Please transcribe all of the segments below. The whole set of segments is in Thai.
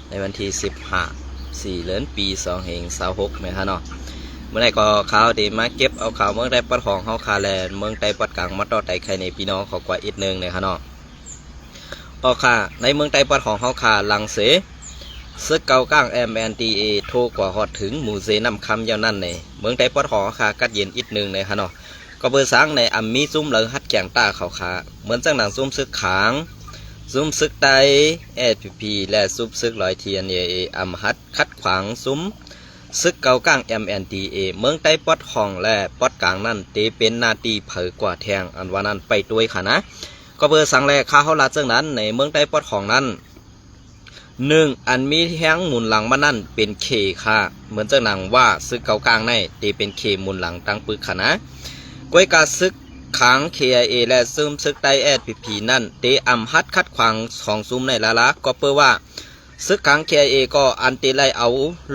ในวันที่15 เดือนปี2526นะครับเนาะเมื่อไรก็ข่าวดีมาเก็บเอาข่าวเมืองใดปัดของเฮาคาแลนเมืองใดปัดกลางมาต่อไตใครในพี่น้องขอกว่าอีกนึงนะครับเนาะก็ค่ะในเมืองใดปัดของเฮาคาลังเสซึกเก่าก้าง MNDA โทรกว่าฮอดถึงหมู่เซนำคำยาวนั่นในเมืองใดปัดของเฮาคากัดเย็นอีกนึงนะครับเนาะก็เบอร์สังในอัมมีซุ้มเหลือฮัดแกงตาเขาขาเหมือนจังหนังซุ้มซึกขางซุ้มซึกไตSPP และซุ้มซึกลอยเทียนอัมฮัดคัดขวางซุ้มซึกเก่าก้าง MNDA เมืองใต้ปอดห้องและปอดกลางนั่นเตเป็นนาตีเผอกว่าแทงอันว่านั้นไปด้วยค่ะนะก็เบอร์สังแรกข้าเขาลาเจ้านั้นในเมืองใต้ปอดห้องนั้น1อันมีแทงหมุนหลังมานั่นเป็นเคค่ะเหมือนเจ้าหนังว่าซึกเก่ากลางในเตเป็นเคหมุนหลังตั้งปึกค่ะนะก้อยกาซึกขัง KIA และซึมซึกไต้ SPP นั่นเตอัมฮัดคัดขวางของซุ้มในละก็เพื่อว่าซึกขัง KIA ก็อันเตไลเอา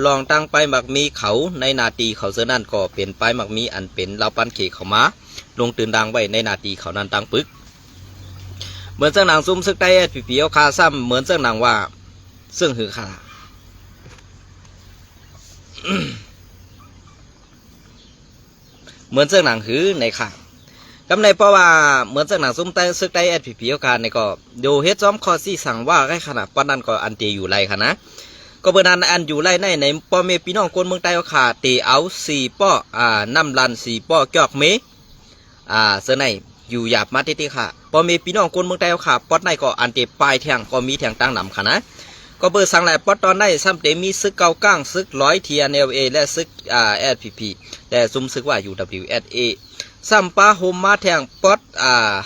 ลองตั้งไปมักมีเขาในนาทีเขาเสื้อนั่นก็เป็นไปมักมีอันเป็นเราปันเขเขามาลงตื่นดังไว้ในนาทีเขานั้นตั้งปึกเหมือนเจ้าหนังซุ้มซึกไต้ SPP เอาคาซ้ำเหมือนเจ้าหนังว่าซึ่งหือคาเหมือนเจ้าหนังหือในข่าวกำในเพราะว่าเหมือนจากหนังซุ้มใต้ซึกใต้SPPเอาการในก็ดูเฮ็ดซ้อมคอซี่สั่งว่าให้ขนาดปานนั้นก็อันเตอยู่ไรค่ะนะก็เบอร์นั้นอันอยู่ไรในป้อเมพี่น้องคนเมืองใต้เอาขาเตเอา4ป้อน้ำลัน4ป้อจอกเมเสื้อในอยู่หยาบมาติค่ะป้อเมพี่น้องคนเมืองใต้เอาขาปอดในก็อันเตปลายแทงก็มีแทงตั้งนำค่ะนะก็เบอร์สั่งแหละปอดตอนในซ้ำเตมีซึกเก่าก้างซึก100 TNLA และซึกSPP แต่ซุ้มซึกว่า UWSAซัมป้าโฮมมาแทงป๊อด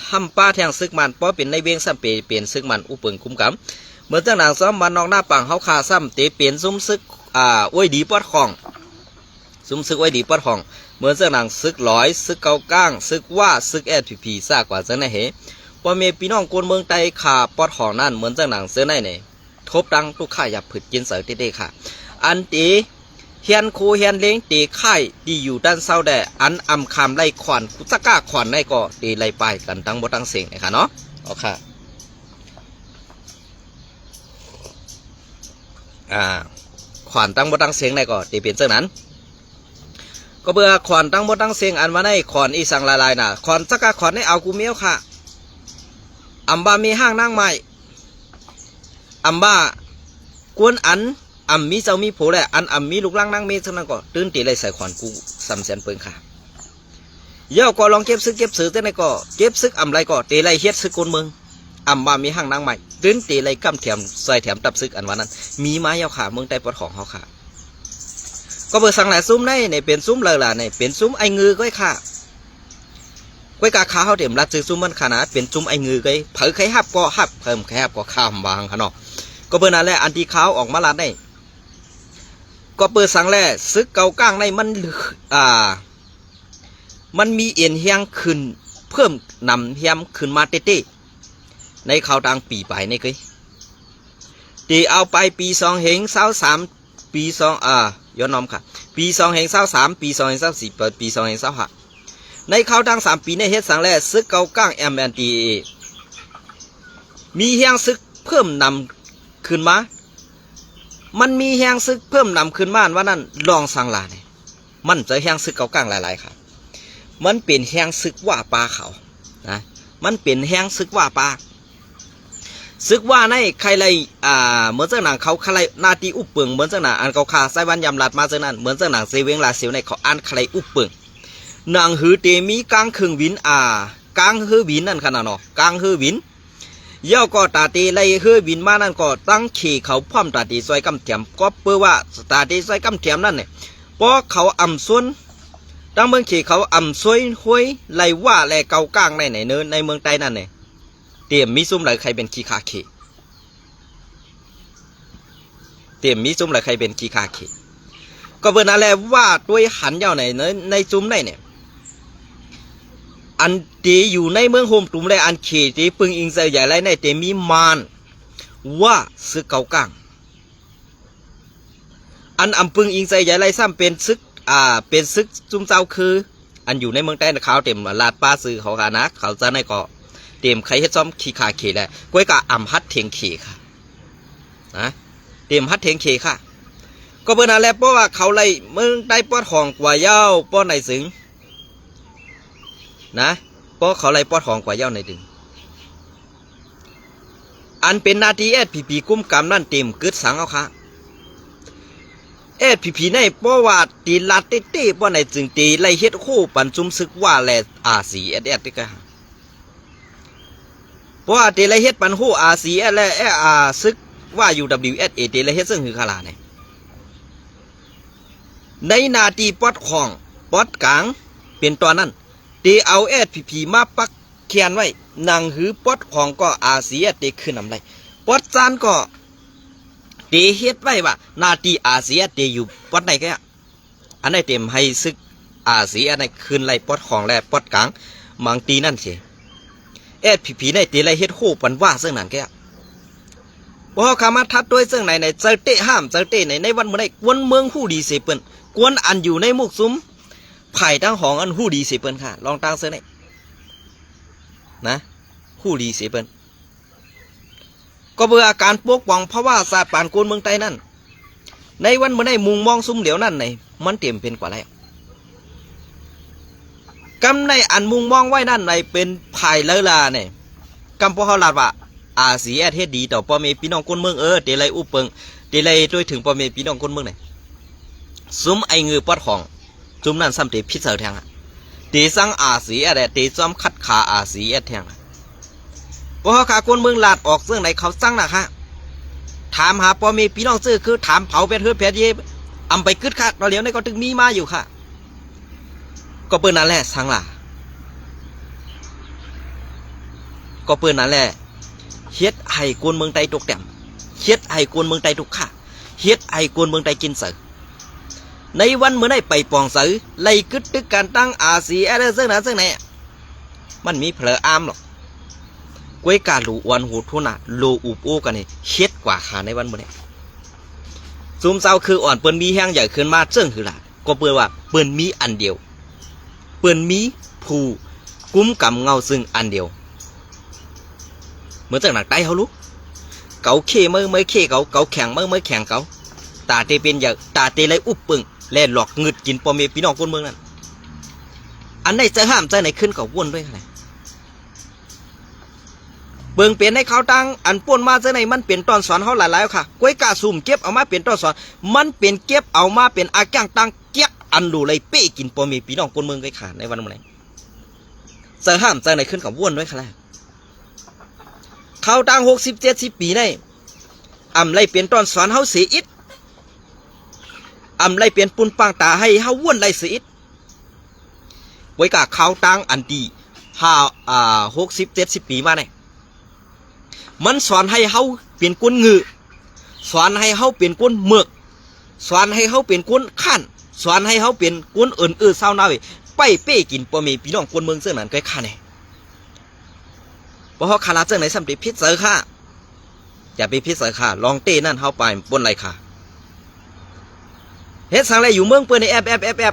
ฮัมป้าแทงซึกมันป๊อเป็นในเวียงซัมเปลี่ยนซึกมันอุปเปิงคุ้มกำเหมือนจังหนังซ้อมมันนอกหน้าปังเฮาคาซ้ำเตเปลี่ยนซุ้มซึกอ้วยดีป๊อดของซุ้มซึกอ้วยดีป๊อดของเหมือนจังหนังซึกซึกเกาก้างซึกว่าซึกSPPซากว่าจังไหนเหพอเมพี่น้องคนเมืองไต้ขาป๊อดของนั่นเหมือนจังหนังเสื้อในเนี่ยทบดังลูกข่าอย่าผึดกินเสือเต้ค่ะอันตีเฮียนโคเฮียนเล้งตีไข่ตีอยู่ด้านเศร้าแดอันอำคำไล่ขวัญกุตะก้าขวัญได้ก็ตีไล่ไปกันตั้งบ่ตั้งเสียงนะคะเนาะโอเคขวัญตั้งบ่ตั้งเสียงได้ก็ตีเป็นเช่นนั้นก็เบื่อขวัญตั้งบ่ตั้งเสียงอันมาในขวัญอีสังลายน่ะขวัญตะก้าขวัญให้เอากูเมียวค่ะอัมบามีห้างนั่งใหม่อัมบากวนอันมีเจ้ามีผู้แหละอันมีลูกล่างนั่งเมฆเท่านั้นก็ตื่นตีเลยใส่ขวานกูซ้ำแสนเปิงค่ะเย่าก็ลองเก็บซึกเก็บสือเท่านั้นก็เก็บซึกไรก็ตีไรเฮ็ดซึกคนเมืองมามีห้างนั่งใหม่ตื่นตีไรกำแถมใส่แถมตับซึกอันวันนั้นมีไม้ยาวขาเมืองใต้ปอดของเขาค่ะก็เปิดสั่งหลายซุ้มในเป็นซุ้มเลยล่ะในเป็นซุ้มไอ้งือก้อยค่ะก้อยกาขาเขาเดี๋ยวรัดซื้อซุ้มมันขนาดเป็นซุ้มไอ้งือก้อยเผยใครหับก็หับเพิ่มใครหับก็ข้ามวางค่ะเนาะก็เปิดนั่นแหละอันที่เขาออกมาลาดได้ก็เปิดสังแร่ซึกเก่าก้างในมันมีเอ็นเฮียงขึ้นเพิ่มนำเฮียมขึ้นมาเต้ในข่าวต่างปีไปนี่คือตีเอาไปปี2 ปีย้อนน้อมค่ะปี2 ปี2 ปี2 ในข่าวต่าง3 ปีในเฮ็ดสังแร่ซึกเก่าก้าง MNDA มีเฮียงซึกเพิ่มนำขึ้นมามันมีแหงซึกเพิ่มนำขึ้นมาว่านั่นลองสังลาเนี่ยมันจะแหงซึกเก่ากลางหลายๆครับมันเป็นแหงซึกว่าปลาเขานะมันเป็นแหงซึกว่าปลาซึกว่าในใครเลยเหมือนเจ้าหนังเขาใครนาตีอุปเปิงเหมือนเจ้าหนังอันเขาคาไซวันยำลัดมาเจ้านั้นเหมือนเจ้าหนังเซเวงลาเซียวในเขาอันใครอุปเปิงนางหือเตมีกลางครึ่งวินกลางหือวินนั่นขนาดเนาะกลางหือวินเย่าก็ตาตีไล่เฮือบินมานั่นก็ตั้งขี่เขาพร้อมตาตีซอยกำเทียมก็เพื่อว่าตาตีซอยกำเทียมนั่นเนี่ยเพราะเขาอ่ำส่วนตั้งเมืองขี่เขาอ่ำซวยห้วยไล่ว่าไล่เกาก้างในเนินในเมืองใต้นั่นเนี่ยเตรียมมีซุ้มไหลใครเป็นขี้ขาขี่เตรียมมีซุ้มไหลใครเป็นขี้ขาขี่ก็เบอร์นั่นแหละว่าด้วยหันเย่าในซุ้มในเนี่ยอันตีอยู่ในเมืองโฮมตุ่มเลยอันเขตีปึงอิงใจใหญ่ไรในเตมีมานว่าซึกเก่าก้างอันปึงอิงใจใหญ่ไรซ้ำเป็นซึกเป็นซึกจุ่มเจ้าคืออันอยู่ในเมืองใต้เขาเต็มลาดป้าซื้อเขาค่ะนะเขาจะในก็เต็มใครเฮ็ดซ้อมขี้ขาเขแหละก้อยกะฮัดเทียงเขค่ะนะ เต็มฮัดเทงเคค่ะก็เปิ้นนั่นแหละเพราะว่าเขาไล่เมืองใต้ปอดของกว่าเย้าป้อในสึงนะเพราะเขาไล่ปอดของกว่าเย้าในดึงอันเป็นนาทีSPPกุ้มกำนั่นเต็มกึดสังเอาค่ะSPPในเพราะว่าตีลาติตี้ป้อในจึงตีไล่เฮ็ดคู่ปันจุมซึกว่าแลRCSSนี่ก็เพราะว่าตีไล่เฮ็ดปันคู่RCSและซึกว่า UWSA ตีไล่เฮ็ดซึ่งคือขลาเนี่ยในนาทีปอดของปอดกลางเป็นตอนนั้นตีเอา SPP มาปักเขียนไว้นางหือปอดของก็RCSตีขึ้นนำไรปอดจานก็ตีเฮ็ดไว้ว่านาทีRCSตีอยู่ปอดไหนก็อันไหนเต็มให้ซึกRCSในคืนไรปอดของและปอดกลางมังตีนั่นสิSPPในตีไรเฮ็ดคู่ปันว่าซึ่งนั้นแกพอขามาทัดด้วยซึ่งในเจอเตะห้ามเจอเตะในวันเมื่อไรกวนเมืองผู้ดีเสเปิ้นกวนอันอยู่ในมุกซุ้มไผ่ตั้งหองอันผู้ดีเสเปิ้นค่ะลองตั้งเสื้อในนะผู้ดีเสเปิ้นก็เบื่ออาการปกป้องเพราะว่าศาสตร์ปานกวนเมืองใต้นั่นในวันเมื่อไรมุงมองซุ้มเหลียวนั่นในมันเต็มเป็นกว่าแล้วกำในอันมุงมองไว้นั่นในเป็นไผ่เลอลาเนี่ยกำพอเขาลาดว่าRCSเฮ็ดดีต่อพ่อแม่พี่น้องคนเมืองเตไลอุปเปิงเตไลด้วยถึงพ่อแม่พี่น้องคนเมืองไหนซุ้มไอเงือปอดของซุ้มนั่นซ้ำเตพิษเสอแทงเตสั่งRCSเตซ้อมคัดขาRCSแทงพอเขาขาคนเมืองลาดออกเรื่องไหนเขาสั่งนะคะถามหาพ่อแม่พี่น้องซื้อคือถามเผาเป็ดเฮือดเป็ดเย่อำไปกึดค่ะตอนเลี้ยวในก็ถึงมีมาอยู่ค่ะก็เปิ้นนั่นแหละสั่งล่ะก็เปิ้นนั่นแหละเฮ็ดให้กวนเมืองใต้ตกแต้มเฮ็ดให้กวนเมืองใต้ตกข่าเฮ็ดให้กวนเมืองใต้กินเสือในวันเมื่อได้ไปปองเสือไล่กึดตึกการตั้งRCSซึ่งไหนมันมีเพลออามหรอกกวยกาลูอวนหูทุน่ะโลอุบโอกันนี่เฮ็ดกว่าขาในวันเมื่อนี้ซุ่มเศร้าคืออ่อนเปิ้นมีแห้งใหญ่ขึ้นมาเจิ้งคือล่ะก็เปิ้นว่าเปิ้นมีอันเดียวเปิ้นมีผู้กุ้มกำเงาซึ่งอันเดียวเหมือนจากหนักไตเขารู้เกาเข่เมื่อเข่เกาแข็งเมื่อแข็งเกาตาเตเป็นอย่างตาเตเลยอุบปึงแล่หลอกเงืดกินปอมเมพี่น้องคนเมืองนั่นอันไหนจะห้ามใจไหนขึ้นกับวนด้วยอะไรเบิ่งเปลี่ยนให้เขาตั้งอันป่วนมาใจไหนมันเปลี่ยนตอนสอนเขาหลายๆค่ะกล้วยกาซุ่มเก็บเอามาเปลี่ยนตอนสอนมันเปลี่ยนเก็บเอามาเป็นอาก้างตั้งเก็บอันดูเลยเป๊ะกินปอมเมพี่น้องคนเมืองไว้ขาในวันเมื่อไหร่จะห้ามใจไหนขึ้นกับวนด้วยค่ะเขาตั้ง60-70 ปีในอำไล่เปลี่ยนตอนสอนเฮาเสียอิดอำไล่เปลี่ยนปุ่นปังตาให้เฮาว่นไล่เสียอิดไว้กับเขาตั้งอันดี60-70 ปีมาเนี่ยมันสอนให้เฮาเปลี่ยนก้นงือสอนให้เฮาเปลี่ยนก้นเมือกสอนให้เฮาเปลี่ยนก้นขันสอนให้เฮาเปลี่ยนก้นอื่นเศร้าหน้าไปเป้กินปอมีพี่น้องคนเมืองเสื้อหนังใกล้ข้าเนี่ยเพราะเขาขาลาเจ้าไหนสัมผัสพิษเสือค่ะอย่าไปพิษเสือค่ะลองเต้นั่นเข้าไปบนไรค่ะเฮ็ดสั่งอะไรอยู่เมืองเปื่อนในแอ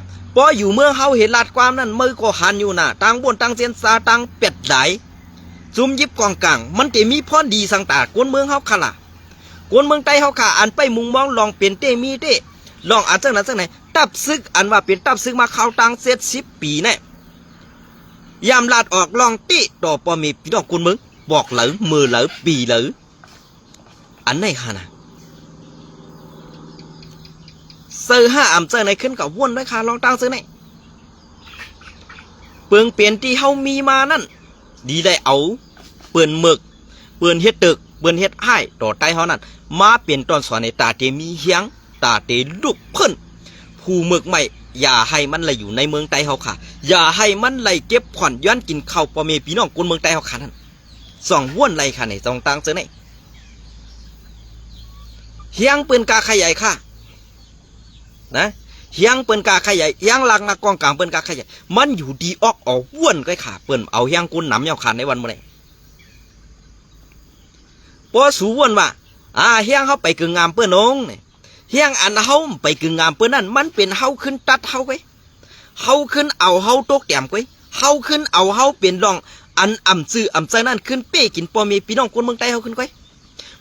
บพออยู่เมืองเขาเห็นลาดความนั่นมือก็หันอยู่น่ะตังบนตังเซียนซาตังเป็ดไหลซุ่มยิบกองกลางมันจะมีพรดีสังตากวนเมืองเขาค่ะล่ะกวนเมืองใต้เขาค่ะอันไปมุงมองลองเปลี่ยนเต้มีเต้ลองอันเจ้านั้นเจ้าไหนตับซึกอันว่าเป็นตับซึกมาเข้าตัง70 ปีเนี่ยยามลาดออกลองติต่อปอมีพี่น้องคนมึงบอกเหลือมือเหลือปีเหลืออันไหนฮะนะเสื้อห้าอ่ำเสื้อไหนขึ้นกับวนด้วยค่ะลองตั้งเสื้อไหนเปลืองเปลี่ยนที่เฮามีมานั่นดีได้เอาเปื่อนหมึกเปื่อนเฮ็ดตึกเปื่อนเฮ็ดให้ต่อใต้เฮานั่นมาเปลี่ยนตอนสอนในตาเตมีเฮียงตาเตลุกเพิ่นผู้หมึกใหม่อย่าให้มันไหลอยู่ในเมืองใต้เฮาค่ะอย่าให้มันไหลเก็บผ่อนย้อนกินข้าวปอเมพี่น้องคนเมืองใต้เฮาค่ะนั่นสองวนไหลค่ะในตรงต่างเจอไหนเฮียงปืนกาขยายค่ะนะเฮียงปืนกาขยายเฮียงหลักนักกองกลางปืนกาขยายมันอยู่ดีออกวนก็ค่ะเปิ้นเอาเฮียงกุนหนำยาวขาในวันเมื่อไหร่พอสูวนว่าเฮียงเขาไปกึ่งงามเปิ้นน้องเนี่ยเฮียงอันเฮาไปกึ่งงามเปิ้นนั่นมันเป็นเฮาขึ้นตัดเฮาไว้เฮาขึ้นเอาเฮาตกแต้มไว้เฮาขึ้นเอาเฮาเป็นรองอันอ่ำซื่ออ่ำใจนั่นขึ้นเป้กินปอมีพี่น้องคนเมืองใต้เฮาขึ้นไว้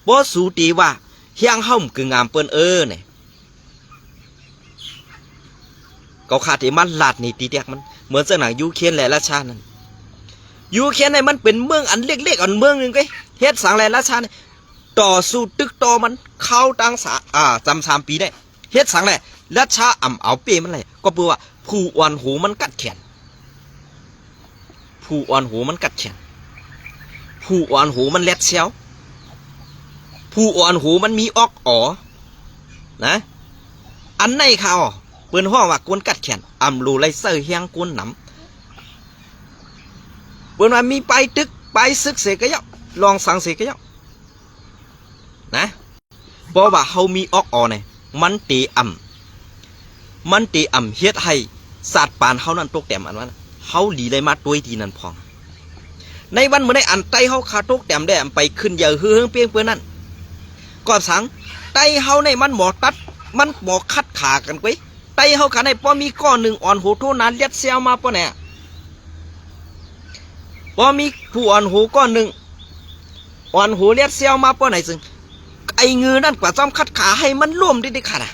บ่สูตีว่า เฮียงเฮาคืองามเปิ้นเนี่ยก็ขาดที่มันลาดนี่ตีแตกมันเหมือนเสื้อหนังยูเครนและราชานั่นยูเครนในมันเป็นเมืองอันเล็กๆอันเมืองนึงไงเฮ็ดสังและราชาเนี่ยต่อสู้ตึกต่อมันเข้าตั้งจำ3 ปีได้เฮ็ดสังแหละราชาเอาเปมันเลยก็เปื่อว่าผู้อ่อนหูมันกัดแขนผู้อ่อนหูมันกัดแขนผู้อ่อนหูมันเล็ดเชียวผู้อ่อนหูมันมีออกนะอันในข่าวเปิ้นห้องว่ากวนกัดแขนรูไลเซอร์เฮียงกวนหนำเปิ้นว่ามีไปตึกไปซึกเสกยะลองสั่งเสกยะนะเพราะว่าเฮามีออกเนี่ยมันตีเฮ็ดให้ศาสตร์ปานเฮานั้นตกแต่มอันว่าเฮาหลีเลยมาตัวทีนั้นพองในวันเมื่อได้อันไตเฮาขาตกแต่มได้ไปขึ้นเยอะเฮืองเปียงเปิ้นนั่นก็สังไตเฮาในมันหมอตัดมันหมอคัดขากันไว้ไตเฮาขาในพอมีก้อนหนึ่งอ่อนหูโทนั้นเลียดเซียวมาปะเนี่ยพอมีผู้อ่อนหูก้อนหนึ่งอ่อนหูเลียดเซียวมาปะไหนซึ่งไอ้งือนั่นกว่าจ้อมคัดขาให้มันร่วมได้ค่ะนะ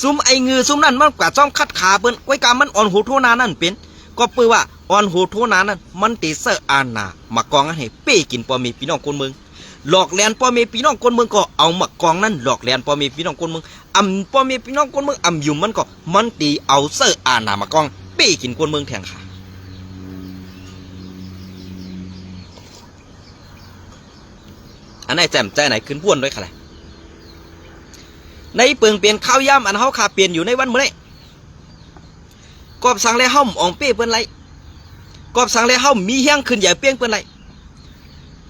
ซุ่มไอ้งือซุ่มนั่นมันกว่าจ้อมคัดขาเปิ้นไว้กามันอ่อนหูโทนานั่นเป็นก็เปื่อว่าอ่อนหูโทนานั่นมันตีเซอร์อาณามากองให้เป้กินพอมีพี่น้องคนเมืองหลอกแลนพ่อเมียพี่น้องคนเมืองก็เอามากองนั่นหลอกแลนพ่อเมียพี่น้องคนเมืองพ่อเมียพี่น้องคนเมืองอยู่มันก็มันตีเอาเสื้ออาณามากองเป้กินคนเมืองแทงขาอันไหนแจ่มใจไหนขึ้นบ้วนด้วยค่ะในเปลืองเปลี่ยนข้าวย่ำอันเฮาขาเปลี่ยนอยู่ในวันเมื่อไรกอบสั่งแล้วเฮาอ่องเป้เปิ้นไรกอบสั่งแล้วเฮามีเฮี้ยงขึ้นใหญ่เปี้ยงเปิ้นไร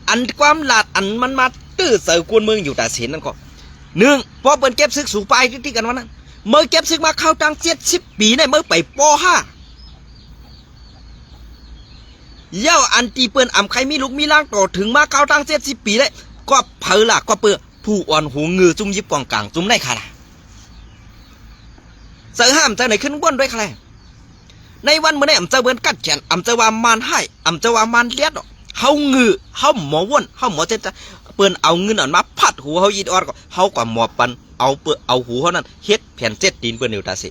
อันความหลาดอันมันมาตื้อเสือกวนเมืองอยู่แต่เสียนนั่นก็1พอเปิ้นเก็บซึกสู่ไปที่กันวันนั้นเมื่อเก็บซึกมาเข้าตั้ง70 ปีในเมื่อไปป.5เย้าอันตีเปิ้นใครมีลูกมีล่างต่อถึงมาเข้าตั้ง70 ปีเลยก็เผลอล่ะก็เปื่อผู้อ่อนหูงือจุ่มยิบกองกลางจุ่มได้ค่ะเสือห้ามเจอไหนขึ้นบ้วนด้วยค่ะในวันเมื่อนี้เจอเบิ้นกัดแขนเจอว่ามันให้เจอว่ามันเลี้ยดเฮางือเฮาหมอว่นเฮาหมอเจ็ดเปิ้นเอาเงินอันมาพัดหูเฮาอีดออดก็เฮากว่าหมอปันเอาเอาหูเฮานั้นเฮ็ดแผ่น7 ตีนเปิ้นอยู่ตาสิ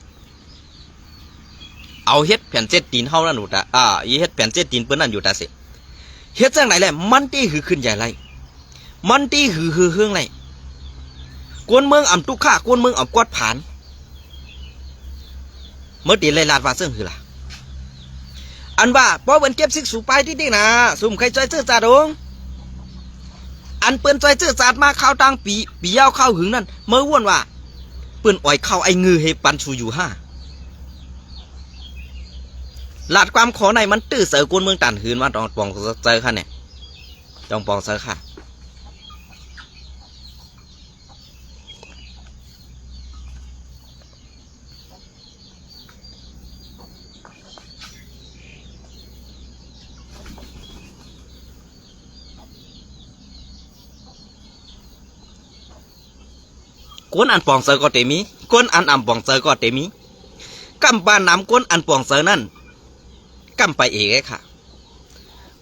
เอาเฮ็ดแผ่น7 ตีนเฮานั่นอยู่ตาเฮ็ดแผ่น7 ตีนเปิ้นนั่นอยู่ตาสิเฮ็ดจังไหนแหละมันตีหือขึ้นใหญ่ไรมันตีหือเฮืองไรกวนเมืองตุกข้ากวนเมืองกวดผานเมื่อตีเลยลาดว่าซึ่งคือล่ะอันว่าพอเปิ้นเก็บซึกสู่ไปที่นะซุ่มใครใจซื่อจ่าดงอันเปิ้นใจซื่อจ่ามาข้าวตังปียาวข้าวหึงนั่นเมื่อว่นว่าเปิ้นอ่อยข้าวไอ้งือให้ปันชูอยู่5ลาดความขอในมันตื้อเสือกวนเมืองตันหืนมาต้องปองเจอค่ะเนี่ยต้องปองเจอค่ะกวนอันปองเซอร์ก็เตมีกวนอันปองเซอร์ก็เตมีกำปานน้ำกวนอันปองเซอร์นั่นกำไปเองค่ะ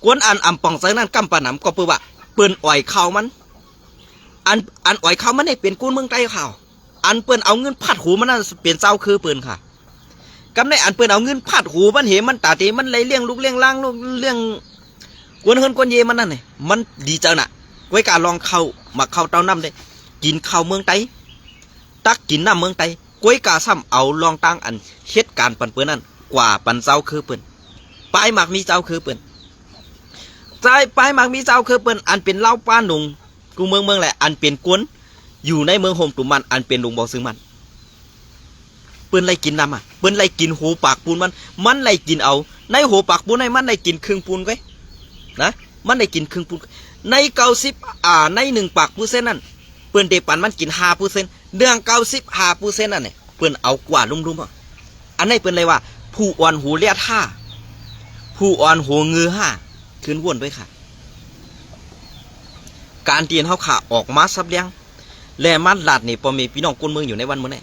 กวนอันปองเซอร์นั่นกำปานน้ำก็เปื่อว่าเปิ้นอ่อยข่าวมันอันอ่อยข่าวมันให้เป็นกวนเมืองใต้ข่าวอันเปิ้นเอาเงินพัดหูมันนั่นเปลี่ยนเจ้าคือเปิ้นค่ะกำในอันเปิ้นเอาเงินพัดหูมันเห็นมันตาตีมันเลยเลี้ยงลูกเลี้ยงล่างลูกเลี้ยงกวนเฮินกวนเยมันนั่นเนี่ยมันดีจังน่ะไว้การลองเข้ามาเข้าเต้าน้ำเลยกินข้าวเมืองใต้ตักกินน้ำเมืองไตกล้วยกาซ้ำเอาลองตั้งอันเฮ็ดการปันเปิ้นนั่นกว่าปันเจ้าคือเปิ้นปลายหมากมีเจ้าคือเปิ้นใจปลายหมากมีเจ้าคือเปิ้นอันเป็นเล่าป้าหนุ่งกูเมืองแหละอันเป็นกวนอยู่ในเมืองโฮมตุมันอันเป็นลุงบอกซึ่งมันเปิ้นไล่กินน้ำเปิ้นไล่กินหูปากปูนมันไล่กินเอาในหูปากปูนในมันไล่กินครึ่งปูนไว้นะมันไล่กินครึ่งปูนใน90ใน1 ปากปูเส้นนั่นเปิ้นเดปันมันกิน5%เดือง95%นั่นเนี่ยเปิ้นเอากว่าลุ่มๆอันนี้เปิ้นเลยว่าผู้อ่อนหูเลียด5ผู้อ่อนหูงือ5ขึ้นวนด้วยค่ะการเตียนเฮาขาออกมาซับเลี้ยงแลมันลาดนี่พอมีพี่น้องคนเมืองอยู่ในวันมื้อนี้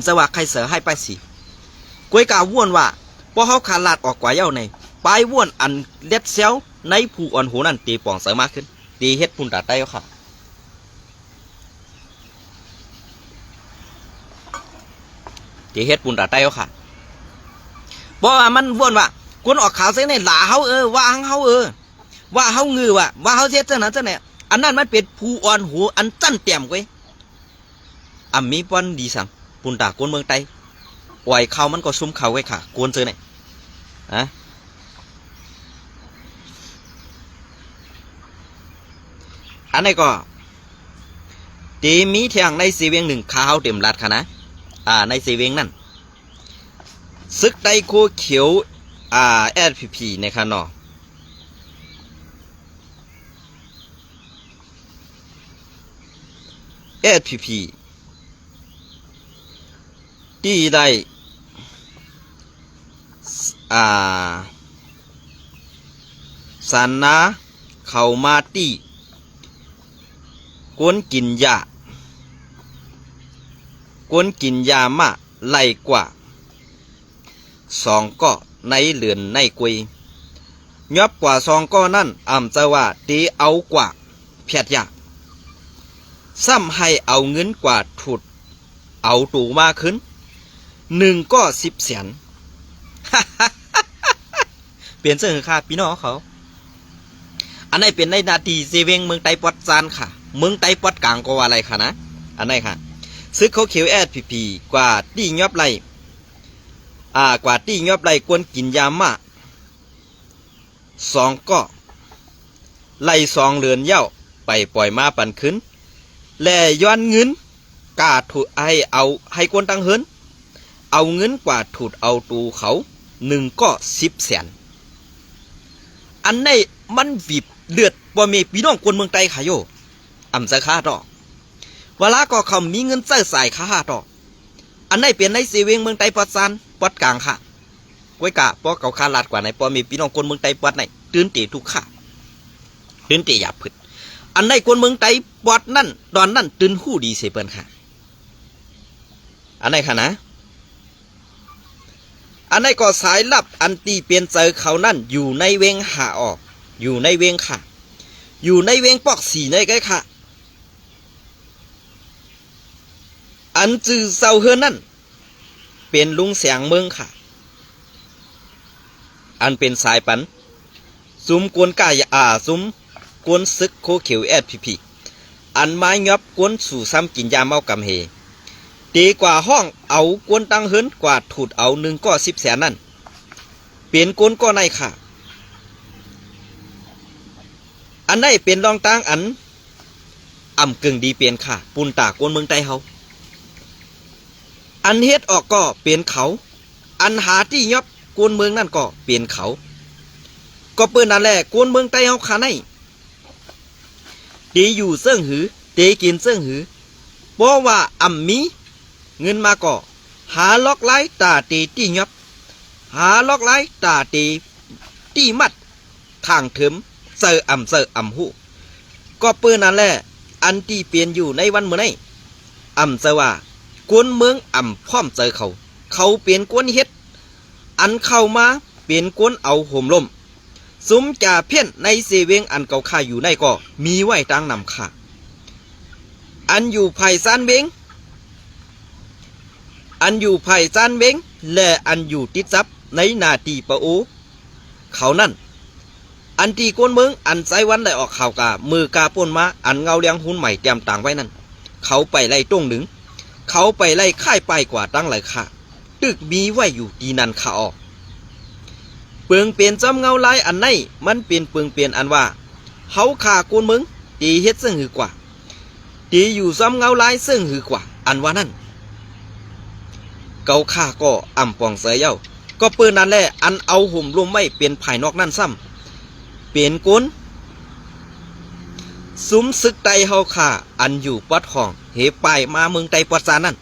จะว่าใครเสือให้ไปสิกวยกาว่นว่าพอเฮาขาลาดออกกว่าเย้าในปลายว่นอันเล็ดเซลในผู้อ่อนหูนั่นตีป่องเสือมากขึ้นตีเฮ็ดพุ่นตาใต้ค่ะ ที่เฮ็ดปุ่นตาไต้เอาค่ะเพราะว่ามันวนว่ากวนออกข่าวเส้นในหลาเฮาว่าเฮาว่าเฮางือว่าเฮาเฮ็ดจังนั้นจังเนี่ยอันนั้นมันเป็นผู้อ่อนหูอันจั่นเตี่ยมเว้ยมีปอนดีสั่งปุ่นตากวนเมืองไต้ปล่อยเขามันก็ซุ่มเขาไว้ค่ะกวนเจอเนี่ยอันนี้ก็ตีมีเทียงในสีเวียงหนึ่งข้าวเต็มรัดค่ะนะในสีเวียงนั่นซึกไดโคเขียวSPP นะครับเนาะSPP ที่ได้สันนาเข้ามาตีกวนกินยาไล่กว่า2 ก็ในเหลือนในกุยยับกว่า2 ก็นั่นจะว่าตีเอากว่าเพียดยาซ้ำให้เอาเงินกว่าถุดเอาตูมาขึ้น1 ก็10 แสน เปลี่ยนเสื้อค่ะพี่น้องเขาอันนี้เป็นในนาทีเซเวงเมืองไต้ปอดจานค่ะเมืองไต้ปอดกลางก็ว่าอะไรค่ะนะอันนี้ค่ะซึกเขาเขียวSPPกว่าตียอบไหลกว่าตียอบไหลกวนกินยามา2 ก็ไล่2 เรือนเย้าไปปล่อยมาปั่นขึ้นและย้อนเงินกาถูดให้กวนตังเฮินเอาเงินกว่าถูดเอาตูเขา1 ก็10 แสนอันนี้มันบีบเลือดบ่มีพี่น้องคนเมืองไต้ค่ะโยจะค่าต่อเวลาก็เขามีเงินเจ้าใส่ค่าต่ออันนี้เป็นในเซเวงเมืองไต้ปอดซานปอดกลางค่ะไว้กะปอเขาคาลาดกว่าในปอมีพี่น้องคนเมืองไต้ปอดไหนตื่นเตะทุกข่าตื่นเตะหยาบผึดอันนี้คนเมืองไต้ปอดนั่นตอนนั่นตื่นหู้ดีเสเปิ้นค่ะอันนี้ค่ะนะอันนี้ก็สายลับอันตีเปลี่ยนเจอเขานั่นอยู่ในเวงหาออกอยู่ในเวงค่ะอยู่ในเวงปอกสีในไกค่ะอันจือเซาเฮือนนั่นเป็นลุงเสียงเมืองค่ะอันเป็นสายปันซุ้มกวนกายซุ้มกวนซึกโคเขียวSPPอันไม้ยับกวนสู่ซ้ำกินยาเมากำเฮดีกว่าห้องเอากวนตังเฮินกว่าถูดเอา1 ก็10 แสนนั่นเปลี่ยนกวนก็ในค่ะอันได้เป็นรองตังอันกึ่งดีเปลี่ยนค่ะปุ่นตากวนเมืองไต้เฮาอันเฮ็ดออกก็เปลี่ยนเขาอันหาที่ยอบกวนเมืองนั่นก็เปลี่ยนเขาก็เปิ้นนั่นแหละกวนเมืองไต้เฮาค่ะในตีอยู่เซิ่งหือตีกินเซิ่งหือเพราะว่ามีเงินมาก็หาล็อกไล่ตาตีที่ยอบหาล็อกไล่ตาตีที่มัดทางถึมเซอหูก็เปิ้นนั่นแหละอันที่เปลี่ยนอยู่ในวันเมื่อนี้เซอว่ากวนเมืองพร้อมเจอเขาเปลี่ยนกวนเฮ็ดอันเข้ามาเปลี่ยนกวนเอาห่มลมซุ้มจ่าเพี้ยนในเซเวงอันเก่าค่าอยู่ในก็มีไว้ตั้งนำค่ะอันอยู่ไผ่ซานเวงและอันอยู่ติดซับในนาตีปะโอเขานั่นอันตีกวนเมืองอันไซวันได้ออกข่าวกามือกาป่นมาอันเงาเลี้ยงหุ่นใหม่เตรียมต่างไว้นั่นเขาไปไล่ต้งหนึ่งเขาไปไล่ค่ายไปกว่าตั้งหลายค่ะตึกมีไว้อยู่ดีนันขาออกเปลืองเปลี่ยนจำเงาลายอันไหนมันเปลี่ยนเปลืองเปลี่ยนอันว่าเขาขากวนเมืองตีเฮ็ดซึ่งหือกว่าตีอยู่จำเงาลายซึ่งหือกว่าอันว่านั่นเกาข่าก็ปองเสยเย้าก็เปิ้นนั่นแหละอันเอาห่มลมไว้เปลี่ยนภายนอกนั่นซ้ำเปลี่ยนกวนซุ้มซึกไตเฮาข่าอันอยู่ปัดห้องเหปายมาเมืองไตปัดซานั่น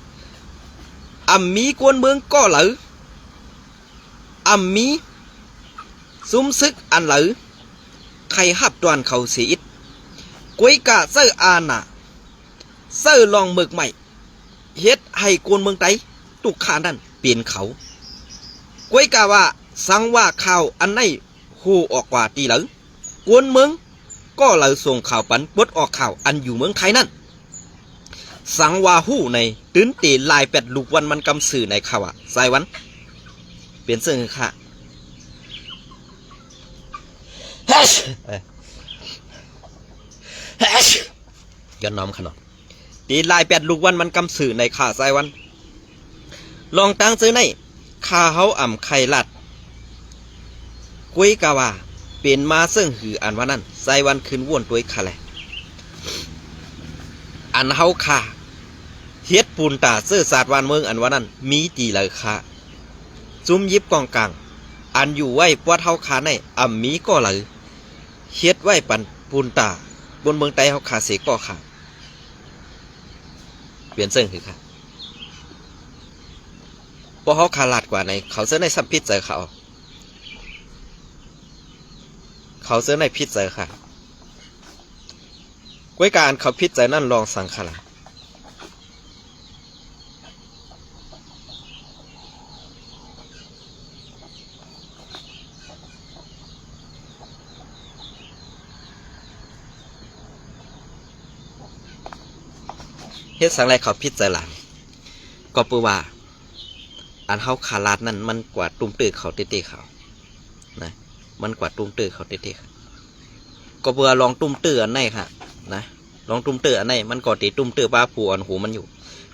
มีกวนเมืองก็เหลือมีซุ้มซึกอันเหลือใครหับตวนเขาเสียอิดกวยกะเซอน่ะเซอลองเมือกใหม่เฮ็ดให้กวนเมืองไตตุกขานั่นเปลี่ยนเขากวยกะว่าสังว่าข่าวอันไหนหูออกกว่าตีเหลือกวนเมืองก็เลยส่งข่าวปันปดออกข่าวอันอยู่เมืองไทยนั่น สังวาหู้ในตื้นตีลายเป็ดลูกวันมันกำสื่อในข่าวอะสายวันเปลี่ยนเสื้อคือค่ะย้อนน้อมขนมตีลายเป็ดลูกวันมันกำสื่อในข่าสายวันลองตั้งซื้อในข่าเฮาอ่ำไข่ลัดกุ้ยกะว่าเป็นมาซึ่งหืออันว่านั้นสายวันคืนว่วนตัวค่ะแหละอันเฮาข่าเฮ็ดปูนตาเสื้อสาดวานเมืองอันว่านั้นมีตีเลยค่ะจุ้มยิบกองกลางอันอยู่ไว้ปวดเฮาขาในอ่ำมีก็เลยเฮ็ดไว้ปันปูนตาบนเมืองไตเฮาขาเสก็ค่ะเปลี่ยนเส้นคือค่ะพอเฮาขาลาดกว่าในเขาเสื้อในสัมพิษเจอเขาเสื้อในพิษเจอค่ะกวยการเขาพิษใจนั่นลองสังขารเฮ็ดสังไรเขาพิษใจหลังก็ปูว่าอันเฮาขาลาดนั่นมันกว่าตุ้มตื้อเขาเตะเขานะมันกว่าตุ้มตื้อเขาเตะค่ะก็เบื่อลองตุ้มตื้ออันไหนค่ะนะลองตุ้มตื้ออันไหนมันก็ตีตุ้มตื้อป้าผูอันหูมันอยู่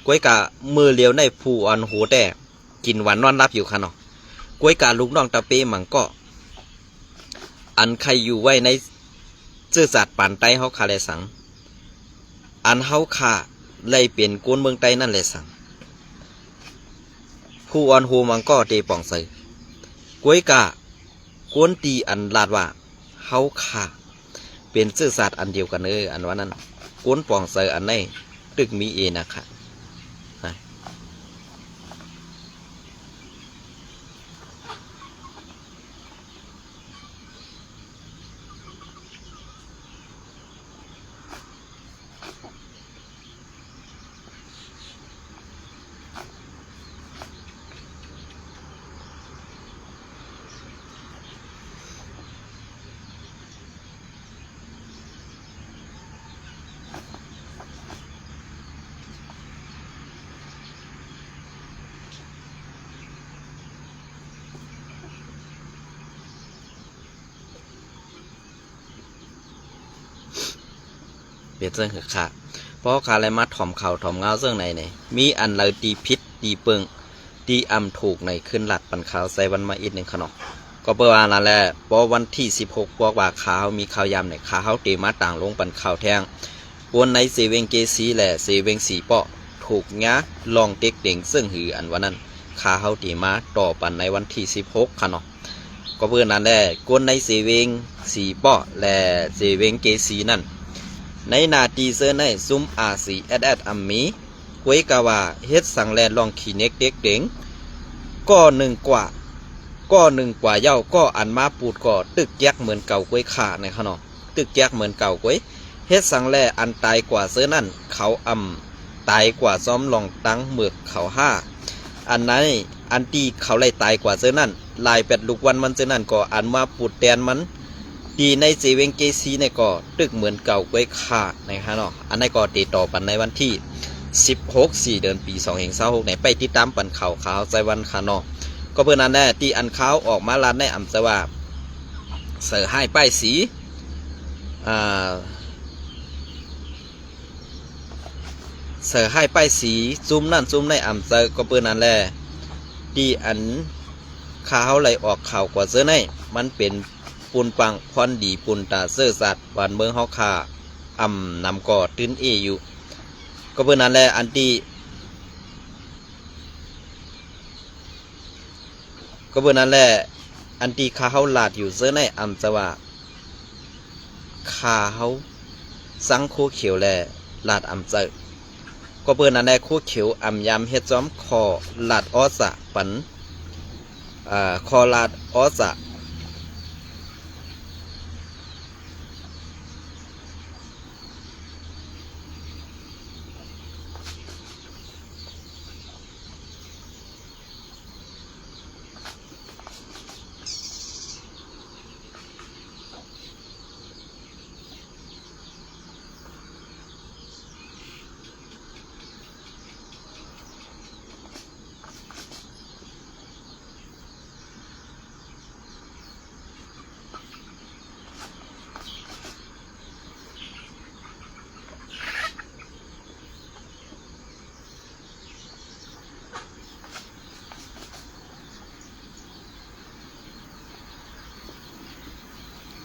กวยกะมือเลี้ยวในผูอันหูแต่กินหวานนอนรับอยู่ค่ะเนาะกวยกะลูกน้องตะเปมังก็อันใครอยู่ไว้ในเสื้อสัตว์ป่านไตเฮาคาเลสังอันเฮาขาเลยเปลี่ยนกวนเมืองไตนั่นเลยสังผู้อันหูมังก็เตป่องใส่กวยกะกวนตีอันลาดว่าเฮาขาเป็นเสื้อสัตว์อันเดียวกันอันว่านั้นกวนป่องใส่อันไหนตึกมีเอนะคะเปลี่ยนเสื้อคือค่ะเพราะขาอะไรมาถ่อมเข่าถ่อมเงาเสื้อในเนี่ยมีอันเลยตีพิษตีเปิงตีอำถูกในขึ้นหลัดปันขาวใส่วันมาอีกหนึ่งขนมก็เปิดว่านั่นแหละพอวันที่16บอกว่าขาวมีข่าวยำเนี่ยขาวตีมาต่างลงปันข่าวแทงวนในเซเวงเกซีแหละเซเวงสีเปาะถูกงะลองเต็กเด่งซึ่งหืออันวันนั้นขาวตีมาต่อปันในวันที่16ขนมก็เปิดนั่นแหละกวนในเซเวงสีเปาะและเซเวงเกซีนั่นในนาทีเซอร์ในซุมอาซีแอดอัมมีกวยกะว่าเฮ็ดสังแลลองขีเน็กเด็กเด่งก็หนึ่งกว่าเย้าก็อันมาปูดก็ตึกแยกเหมือนเก่ากวยขาในขนมตึกแยกเหมือนเก่ากวยเฮ็ดสังแลอันตายกว่าเซอร์นั่นเขาตายกว่าซ้อมลองตั้งเมือกเขาอันนั้นอันตีเขาไล่ตายกว่าเซอร์นั่นลายเป็ดลูกวันมันเซอร์นั่นก็อันมาปูดแตนมันดีในเซเวงเกซีในก็ตึกเหมือนเก่าไว้ขาดนะครับเนาะอันนี้ก็ติดต่อปันในวันที่16 เดือนปี2526ในไปติดตามปันข่าวใจวันคาเนาะก็เพื่อนนั้นแน่ที่อันข่าวออกมาลานในอำเภอว่าเสือให้ป้ายสีเสือให้ป้ายสีซุ่มนั่นซุ่มในอำเภอก็เพื่อนนั้นแหละที่อันข่าวไหลออกข่าวกว่าเสือในมันเป็นปูนปังพรดีปูนตาเสื้อสัตว์วันเมืองเฮาคานำก่อตื้นอยู่ก็เพื่อนั้นแหละอันที่ก็เพื่อนั้นแหละอันที่ขาเฮาลาดอยู่เสื้อในจะว่าขาเฮาสังโคเขียวแลลาดเจอก็เพื่อนั้นแหละโคเขียวยำเฮ็ดจ้อมคอลาดออสะปันคอลาดออสะ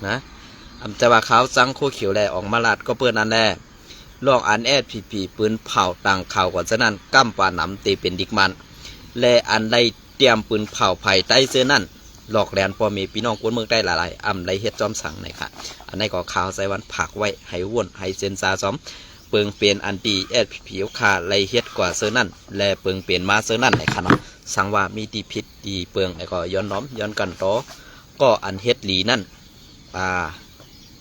นะจะว่าขาวสังโคเขียวแลออกมาลาดก็เปิ้นอันแลลองอันแอดผีปืนเผาต่างข่าวก่อนฉะนั้นกั้มปาหนำเตเป็นดิกมันและอันใดเตรียมปืนเผาไผ่ใต้เสื้อนั่นหลอกแลนพ่อเมพี่น้องกวนเมืองได้หลายๆไรเฮ็ดจอมสั่งในค่ะอันนี้ก็ข่าวใส่วันผักไว้ให้วนให้เซนซาซ้อมเปิงเปลี่ยนอันดีแอดผีผิวขาไรเฮ็ดกว่าเสื้อนั่นและเปิงเปลี่ยนมาเสื้อนั่นในค่ะเนาะสั่งว่ามีดีพิษดีเปิงไอ้ก็ย้อนน้อมย้อนกันต่อก็อันเฮ็ดหลีนั่น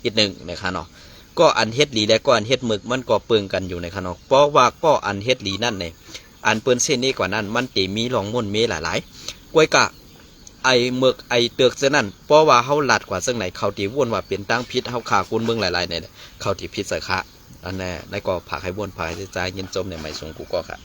อีกหนึ่งนะคะเนาะก็อันเฮ็ดหลีและก็อันเฮ็ดหมึกมันก็เปิงกันอยู่ในค่ะเนาะเพราะว่าก็อันเฮ็ดหลีนั่นเนี่ยอันเปิ้นเส้นนี้กว่านั้นมันตีมีหลองม่วนเมหลายๆกล้วยกะไอหมึกไอเตือกเส้นนั่นเพราะว่าเฮาหลัดกว่าซึ่งไหนเขาตีวนว่าเป็นตั้งพิษเฮาขาคุณเมืองหลายๆเนี่ยเขาตีพิษใส่คะอันแน่แล้วก็ผักให้วนผักให้ใจเย็นจมในใหม่สงกูก็ค่ะ